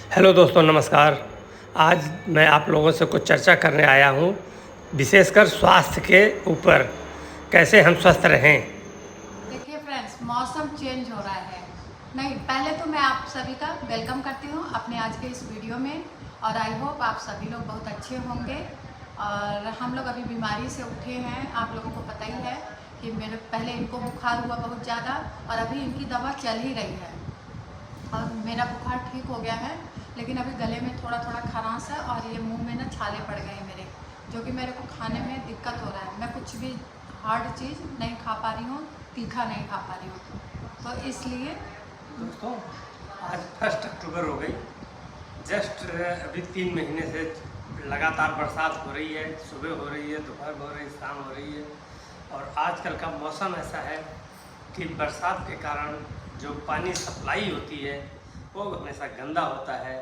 Hello दोस्तों, नमस्कार। आज मैं आप लोगों से कुछ चर्चा करने आया हूँ, विशेषकर स्वास्थ्य के ऊपर, कैसे हम स्वस्थ रहें। देखिए फ्रेंड्स, मौसम चेंज हो रहा है। नहीं, पहले तो मैं आप सभी का वेलकम करती हूँ अपने आज के इस वीडियो में। और आई होप आप सभी लोग बहुत अच्छे होंगे। और हम लोग अभी बीमारी से उठे हैं। आप लोगों को पता ही है कि मेरे पहले इनको बुखार हुआ बहुत ज़्यादा, और अभी इनकी दवा चल ही रही है और मेरा बुखार ठीक हो गया है। लेकिन अभी गले में थोड़ा थोड़ा खरांश है और ये मुंह में ना छाले पड़ गए हैं मेरे, जो कि मेरे को खाने में दिक्कत हो रहा है। मैं कुछ भी हार्ड चीज़ नहीं खा पा रही हूँ, तीखा नहीं खा पा रही हूँ, तो इसलिए दोस्तों, आज 1 अक्टूबर हो गई। जस्ट अभी 3 महीने से लगातार बरसात हो रही है। सुबह हो रही है, दोपहर हो रही है, शाम हो रही है। और आजकल का मौसम ऐसा है कि बरसात के कारण जो पानी सप्लाई होती है वो हमेशा गंदा होता है।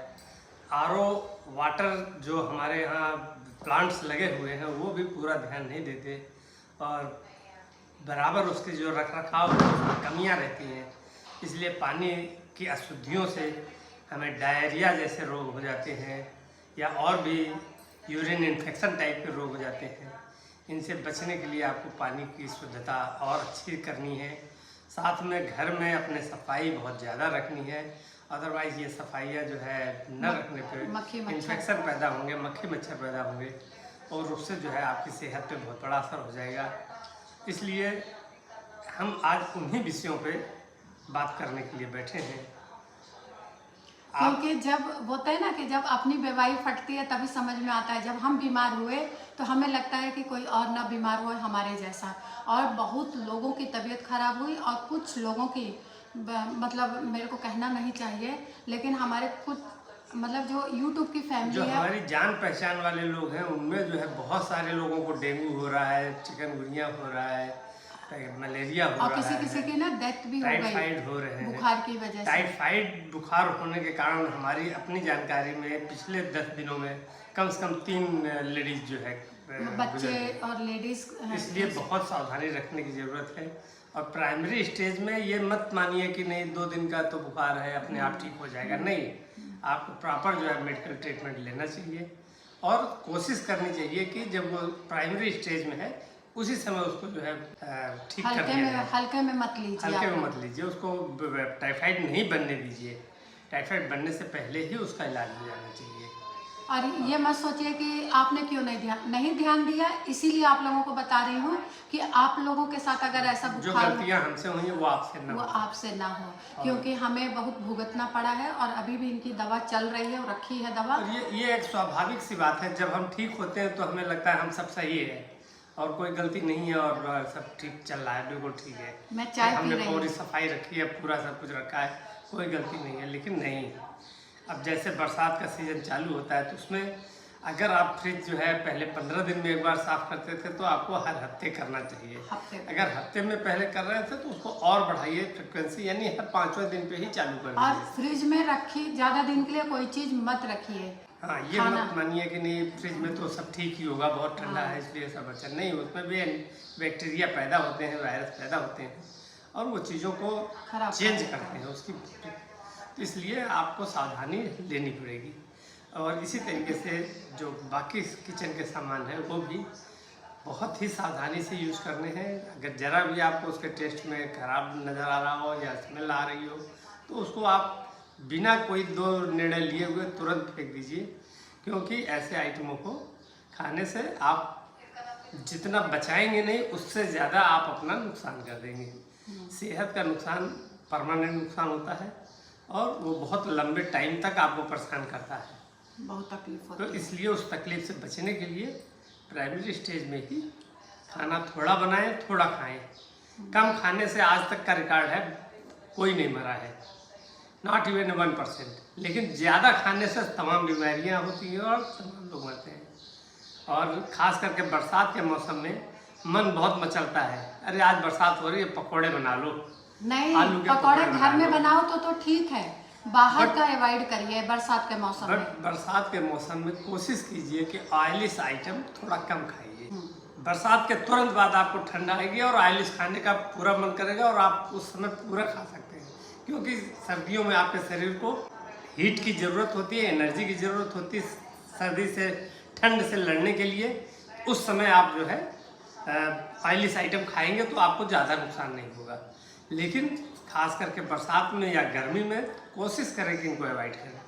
आरओ वाटर जो हमारे यहाँ प्लांट्स लगे हुए हैं वो भी पूरा ध्यान नहीं देते, और बराबर उसके जो रखरखाव है उसमें कमियाँ रहती हैं। इसलिए पानी की अशुद्धियों से हमें डायरिया जैसे रोग हो जाते हैं, या और भी यूरिन इन्फेक्शन टाइप के रोग हो जाते हैं। इनसे बचने के लिए आपको पानी की शुद्धता और अच्छी करनी है। साथ में घर में अपने सफाई बहुत ज़्यादा रखनी है। अदरवाइज़ ये सफाइयाँ जो है न रखने पर इन्फेक्शन पैदा होंगे, मक्खी मच्छर पैदा होंगे, और उससे जो है आपकी सेहत पे बहुत बड़ा असर हो जाएगा। इसलिए हम आज उन्हीं विषयों पे बात करने के लिए बैठे हैं। क्योंकि जब होता है ना कि जब अपनी बीमारी फटती है तभी समझ में आता है। जब हम बीमार हुए तो हमें लगता है कि कोई और ना बीमार हो हमारे जैसा। और बहुत लोगों की तबीयत खराब हुई, और कुछ लोगों की मतलब मेरे को कहना नहीं चाहिए, लेकिन हमारे कुछ मतलब जो यूट्यूब की फैमिली जो है, हमारी जान पहचान वाले लोग हैं उनमें जो है बहुत सारे लोगों को डेंगू हो रहा है, चिकनगुनिया हो रहा है, मलेरिया हो और रहा किसी है, किसी की ना डेथ भी हो गई टाइफाइड हो रहे हैं। बुखार की वजह से। टाइफाइड बुखार होने के कारण हमारी अपनी जानकारी में पिछले 10 दिनों में कम से कम 3 लेडीज जो है बच्चे और लेडीज। इसलिए बहुत सावधानी रखने की ज़रूरत है। और प्राइमरी स्टेज में ये मत मानिए कि नहीं 2 दिन का तो बुखार है, अपने आप ठीक हो जाएगा। नहीं, आपको प्रॉपर जो है मेडिकल ट्रीटमेंट लेना चाहिए, और कोशिश करनी चाहिए कि जब वो प्राइमरी स्टेज में है उसी समय उसको जो है ठीक कर दिया जाए। हल्के में मत लीजिए, हल्के में मत लीजिए उसको। टाइफाइड नहीं बनने दीजिए। टाइफाइड बनने से पहले ही उसका इलाज हो जाना चाहिए। और ये मत सोचिए कि आपने क्यों नहीं ध्यान दिया। इसीलिए आप लोगों को बता रही हूँ कि आप लोगों के साथ अगर ऐसा जो बुखार गलतियां हमसे हुई हैं वो आपसे ना हो, क्योंकि हमें बहुत भुगतना पड़ा है। और अभी भी इनकी दवा चल रही है और रखी है दवा। और ये एक स्वाभाविक सी बात है। जब हम ठीक होते हैं तो हमें लगता है हम सब सही है और कोई गलती नहीं है और सब ठीक चल रहा है, बिल्कुल ठीक है। मैं चाय पी हमने रही पूरी हूँ। सफाई रखी है, पूरा सब कुछ रखा है, कोई गलती नहीं है। लेकिन नहीं, अब जैसे बरसात का सीजन चालू होता है तो उसमें अगर आप फ्रिज जो है पहले 15 दिन में एक बार साफ करते थे तो आपको हर हफ्ते करना चाहिए। अगर हफ्ते में पहले कर रहे थे तो उसको और बढ़ाइए फ्रिक्वेंसी, यानी हर 5वें दिन पे ही चालू कर दीजिए। और फ्रिज में रखी ज्यादा दिन के लिए कोई चीज मत रखिए। हाँ, ये मत मानिए कि नहीं फ्रिज में तो सब ठीक ही होगा, बहुत ठंडा है इसलिए सब अच्छा। नहीं, उसमें भी बैक्टीरिया पैदा होते हैं, वायरस पैदा होते हैं, और वो चीज़ों को चेंज करते हैं उसकी। तो इसलिए आपको सावधानी लेनी पड़ेगी। और इसी तरीके से जो बाकी किचन के सामान हैं वो भी बहुत ही सावधानी से यूज़ करने हैं। अगर ज़रा भी आपको उसके टेस्ट में ख़राब नज़र आ रहा हो या स्मेल आ रही हो तो उसको आप बिना कोई दो निर्णय लिए हुए तुरंत फेंक दीजिए, क्योंकि ऐसे आइटमों को खाने से आप जितना बचाएंगे नहीं उससे ज़्यादा आप अपना नुकसान कर देंगे। सेहत का नुकसान परमानेंट नुकसान होता है और वो बहुत लंबे टाइम तक आपको परेशान करता है, बहुत तकलीफ होती तो है। इसलिए उस तकलीफ से बचने के लिए प्राइमरी स्टेज में ही खाना थोड़ा बनाएं, थोड़ा खाएं। कम खाने से आज तक का रिकॉर्ड है कोई नहीं मरा है, नॉट इवन 1%। लेकिन ज़्यादा खाने से तमाम बीमारियां होती हैं और तमाम लोग मरते हैं। और ख़ास करके बरसात के मौसम में मन बहुत मचलता है, अरे आज बरसात हो रही है पकौड़े बना लो। नहीं, आलू के पकौड़े घर में बना लो। बनाओ तो ठीक है, बाहर का अवॉइड करिए बरसात के मौसम में। बरसात के मौसम में कोशिश कीजिए कि ऑयलिश आइटम थोड़ा कम खाइए। बरसात के तुरंत बाद आपको ठंडा आएगी और ऑयलिश खाने का पूरा मन करेगा और आप उस समय पूरा खा सकते हैं, क्योंकि सर्दियों में आपके शरीर को हीट की ज़रूरत होती है, एनर्जी की ज़रूरत होती है सर्दी से, ठंड से लड़ने के लिए। उस समय आप जो है ऑयली आइटम खाएंगे तो आपको ज़्यादा नुकसान नहीं होगा। लेकिन खास करके बरसात में या गर्मी में कोशिश करें कि इनको अवॉइड करें,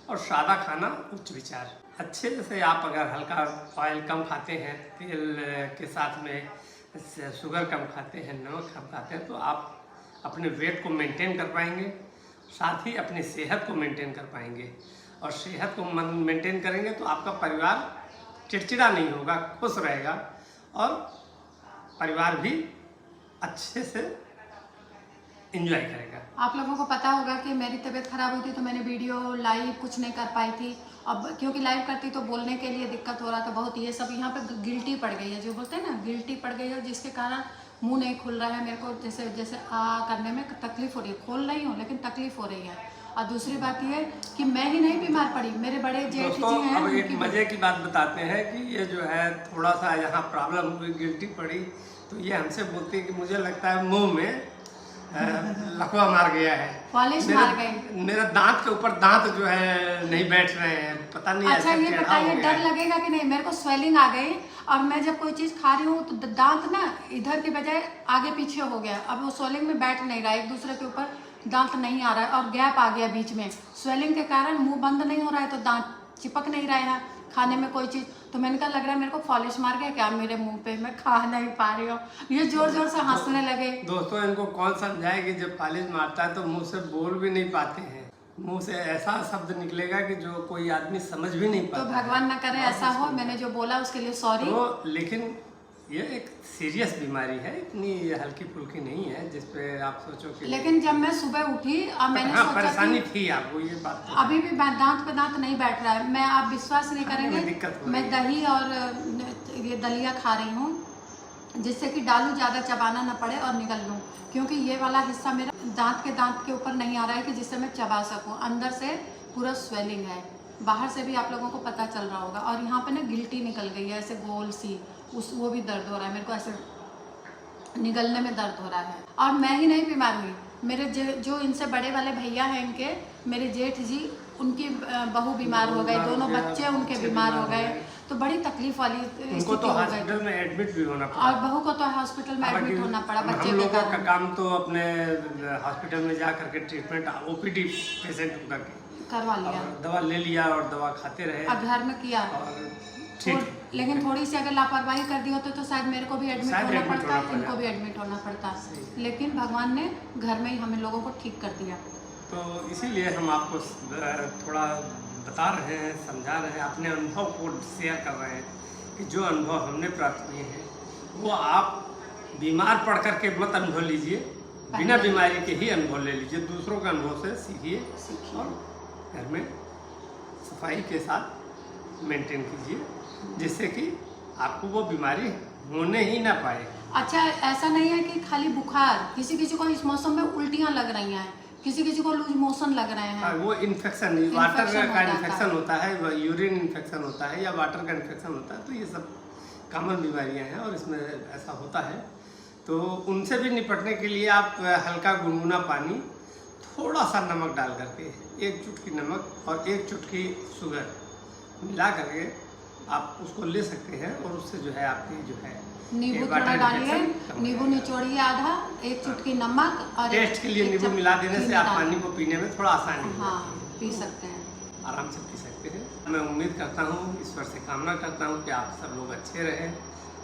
और सादा खाना उच्च विचार। अच्छे से आप अगर हल्का ऑयल कम खाते हैं, तेल के साथ में शुगर कम खाते हैं, नमक कम खाते हैं, तो आप अपने वेट को मेंटेन कर पाएंगे, साथ ही अपनी सेहत को मेंटेन कर पाएंगे। और सेहत को मेंटेन करेंगे तो आपका परिवार चिड़चिड़ा नहीं होगा, खुश रहेगा, और परिवार भी अच्छे से एंजॉय करेगा। आप लोगों को पता होगा कि मेरी तबीयत खराब हुई थी तो मैंने वीडियो लाइव कुछ नहीं कर पाई थी। अब क्योंकि लाइव करती तो बोलने के लिए दिक्कत हो रहा था बहुत। ये सब यहाँ पे गिल्टी पड़ गई है, जो बोलते हैं ना गिल्टी पड़ गई है, जिसके कारण मुंह नहीं खुल रहा है मेरे को। जैसे जैसे आ करने में तकलीफ हो रही है, खोल रही हूँ लेकिन तकलीफ हो रही है। और दूसरी बात ये कि मैं ही नहीं बीमार पड़ी, मेरे बड़े जेठ जी हैं। अब एक मजे की बात बताते हैं कि ये जो है थोड़ा सा यहाँ प्रॉब्लम हुई, गिल्टी पड़ी, तो ये हमसे बोलती है कि मुझे लगता है मुंह में लकवा मार गया है, पॉलिश मार गई, मेरा दांत के ऊपर दांत जो है नहीं बैठ रहे हैं, पता नहीं। अच्छा ये बताइए डर लगेगा कि नहीं? मेरे को स्वेलिंग आ गई, और मैं जब कोई चीज़ खा रही हूँ तो दांत ना इधर के बजाय आगे पीछे हो गया। अब वो स्वेलिंग में बैठ नहीं रहा, एक दूसरे के ऊपर दांत नहीं आ रहा है, और गैप आ गया बीच में। स्वेलिंग के कारण मुंह बंद नहीं हो रहा है, तो दांत चिपक नहीं रहा है खाने में कोई चीज़। तो मैंने कहा लग रहा है मेरे को पॉलिश मार गया क्या मेरे मुंह पे, मैं खा नहीं पा रही हूँ। ये जोर जोर से हंसने लगे। दोस्तों इनको कौन समझाए कि जब पॉलिश मारता है तो मुंह से बोल भी नहीं पाते हैं, मुंह से ऐसा शब्द निकलेगा कि जो कोई आदमी समझ भी नहीं पाता। तो भगवान ना करे ऐसा हो, मैंने जो बोला उसके लिए सॉरी। तो लेकिन ये एक सीरियस बीमारी है, इतनी हल्की फुल्की नहीं है जिसपे आप सोचो कि। लेकिन जब मैं सुबह उठी और मैंने हाँ, सोचा परेशानी थी आपको, ये बात तो अभी भी दांत पे दांत नहीं बैठ रहा है। मैं आप विश्वास नहीं करेंगे, दिक्कत हो मैं रही है। दही और ये दलिया खा रही हूँ, जिससे कि डालू ज़्यादा चबाना ना पड़े और निकल लूँ, क्योंकि ये वाला हिस्सा मेरा दांत के ऊपर नहीं आ रहा है कि जिससे मैं चबा सकूँ। अंदर से पूरा स्वेलिंग है, बाहर से भी आप लोगों को पता चल रहा होगा। और यहाँ पे ना गिल्टी निकल गई है ऐसे गोल सी, वो भी दर्द हो रहा है मेरे को, ऐसे निगलने में दर्द हो रहा है। और मैं ही नहीं बीमार हुई, मेरे जो इनसे बड़े वाले भैया हैं, इनके मेरे जेठ जी, उनकी बहू बीमार हो गए, दोनों बच्चे उनके बीमार हो गए, तो बड़ी तकलीफ वाली उनको तो हॉस्पिटल में एडमिट भी होना पड़ा, और बहू को तो हॉस्पिटल में एडमिट होना पड़ा बच्चे हम के लोगों का कारण। काम तो अपने हॉस्पिटल में जा करके ट्रीटमेंट ओपीडी पेशेंट का करवा लिया, दवा ले लिया और दवा खाते रहे और घर में किया। और ठीक। लेकिन थोड़ी सी अगर लापरवाही कर दी होती तो शायद मेरे को भी एडमिट होना पड़ता, इनको भी एडमिट होना पड़ता। लेकिन भगवान ने घर में ही हमें लोगों को ठीक कर दिया। तो इसीलिए हम आपको थोड़ा बता रहे हैं, समझा रहे हैं, अपने अनुभव को शेयर कर रहे हैं कि जो अनुभव हमने प्राप्त किए हैं वो आप बीमार पड़ करके मत अनुभव लीजिए, बिना बीमारी के ही अनुभव ले लीजिए, दूसरों के अनुभव से सीखिए और घर में सफाई के साथ मेंटेन कीजिए, जिससे कि आपको वो बीमारी होने ही ना पाए। अच्छा ऐसा नहीं है कि खाली बुखार, किसी किसी को इस मौसम में उल्टियाँ लग रही हैं, किसी किसी को लूज मोशन लग रहे हैं। वो इन्फेक्शन वाटर का इन्फेक्शन होता है, यूरिन इन्फेक्शन होता है या वाटर का इन्फेक्शन होता है, तो ये सब कॉमन बीमारियां हैं और इसमें ऐसा होता है। तो उनसे भी निपटने के लिए आप हल्का गुनगुना पानी, थोड़ा सा नमक डाल करके, एक चुटकी नमक और एक चुटकी शुगर मिला करके आप उसको ले सकते हैं, और उससे जो है आपकी जो है नींबू थोड़ा डालिए, नींबू निचोड़िए आधा, एक चुटकी नमक और टेस्ट के लिए नींबू मिला देने से आप पानी को पीने में थोड़ा आसानी हाँ पी सकते हैं, आराम से पी सकते हैं। मैं उम्मीद करता हूँ, ईश्वर से कामना करता हूँ कि आप सब लोग अच्छे रहें,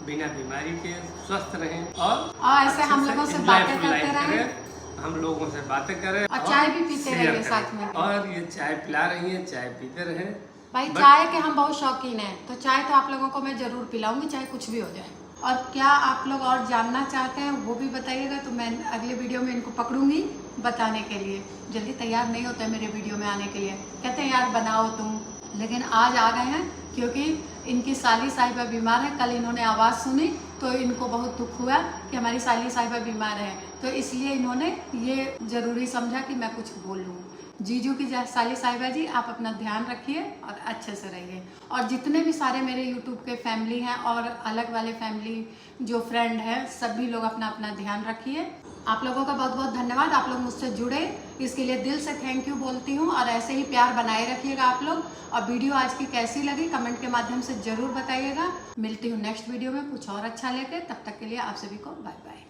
बिना बीमारी के स्वस्थ रहें, और ऐसे हम लोगों से बातें करते रहें, हम लोगों से बातें करें और चाय भी पीते रहिए साथ में। और ये चाय पिला रही है, चाय पीते रहें भाई। चाय के हम बहुत शौकीन हैं, तो चाय तो आप लोगों को मैं ज़रूर पिलाऊंगी, चाहे कुछ भी हो जाए। और क्या आप लोग और जानना चाहते हैं वो भी बताइएगा, तो मैं अगले वीडियो में इनको पकड़ूंगी बताने के लिए। जल्दी तैयार नहीं होता है मेरे वीडियो में आने के लिए, कहते हैं यार बनाओ तुम, लेकिन आज आ गए हैं क्योंकि इनकी साली साहिबा बीमार है। कल इन्होंने आवाज़ सुनी तो इनको बहुत दुख हुआ कि हमारी साली साहिबा बीमार है, तो इसलिए इन्होंने ये ज़रूरी समझा कि मैं कुछ बोल लूँ। जीजू की साली साहिबा जी, आप अपना ध्यान रखिए और अच्छे से रहिए। और जितने भी सारे मेरे यूट्यूब के फैमिली हैं और अलग वाले फैमिली जो फ्रेंड हैं, सभी लोग अपना अपना ध्यान रखिए। आप लोगों का बहुत बहुत धन्यवाद, आप लोग मुझसे जुड़े, इसके लिए दिल से थैंक यू बोलती हूँ। और ऐसे ही प्यार बनाए रखिएगा आप लोग। और वीडियो आज की कैसी लगी कमेंट के माध्यम से ज़रूर बताइएगा। मिलती हूँ नेक्स्ट वीडियो में कुछ और अच्छा लेके, तब तक के लिए आप सभी को बाय बाय।